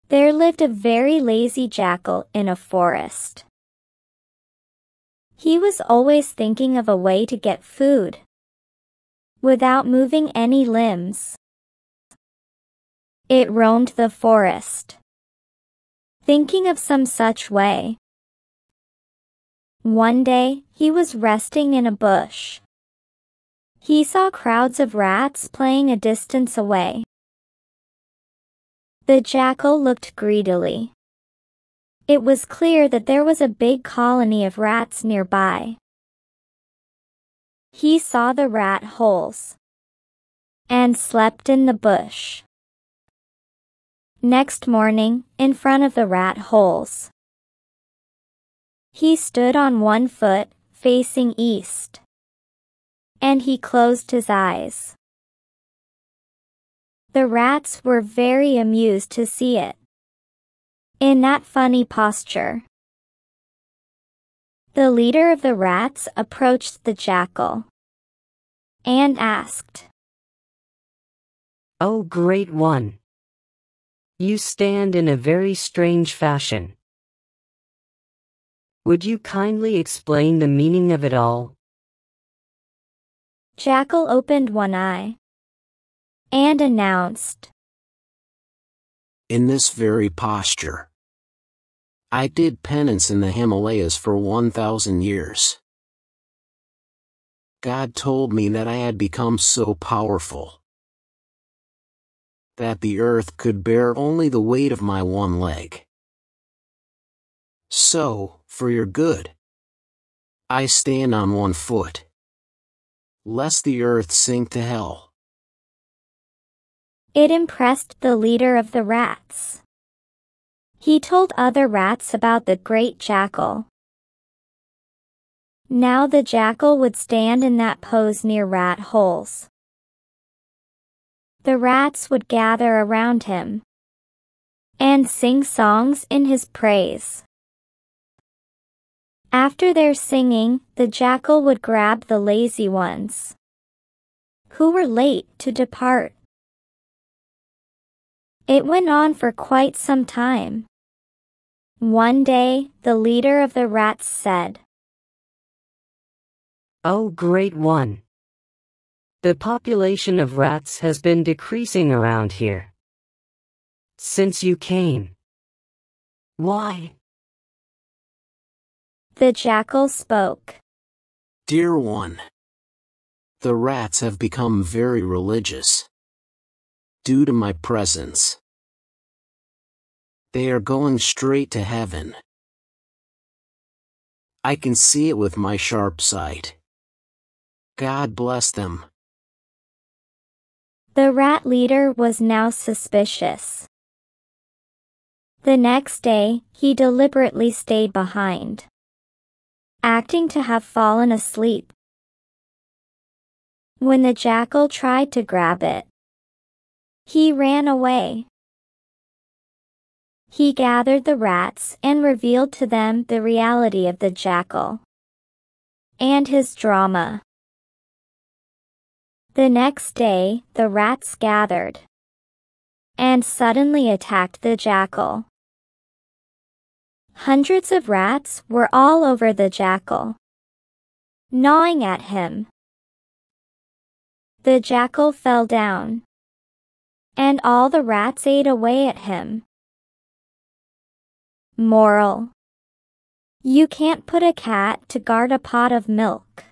There lived a very lazy jackal in a forest. He was always thinking of a way to get food without moving any limbs. It roamed the forest, thinking of some such way. One day, he was resting in a bush. He saw crowds of rats playing a distance away. The jackal looked greedily. It was clear that there was a big colony of rats nearby. He saw the rat holes and slept in the bush. Next morning, in front of the rat holes, he stood on one foot, facing east, and he closed his eyes. The rats were very amused to see it in that funny posture. The leader of the rats approached the jackal and asked, "Oh, great one! You stand in a very strange fashion. Would you kindly explain the meaning of it all?" Jackal opened one eye and announced, "In this very posture, I did penance in the Himalayas for 1,000 years. God told me that I had become so powerful that the earth could bear only the weight of my one leg. So, for your good, I stand on one foot, lest the earth sink to hell." It impressed the leader of the rats. He told other rats about the great jackal. Now the jackal would stand in that pose near rat holes. The rats would gather around him and sing songs in his praise. After their singing, the jackal would grab the lazy ones who were late to depart. It went on for quite some time. One day, the leader of the rats said, "Oh, great one! The population of rats has been decreasing around here since you came. Why?" The jackal spoke. "Dear one, the rats have become very religious due to my presence. They are going straight to heaven. I can see it with my sharp sight. God bless them." The rat leader was now suspicious. The next day, he deliberately stayed behind, acting to have fallen asleep. When the jackal tried to grab it, he ran away. He gathered the rats and revealed to them the reality of the jackal and his drama. The next day, the rats gathered and suddenly attacked the jackal. Hundreds of rats were all over the jackal, gnawing at him. The jackal fell down, and all the rats ate away at him. Moral: you can't put a cat to guard a pot of milk.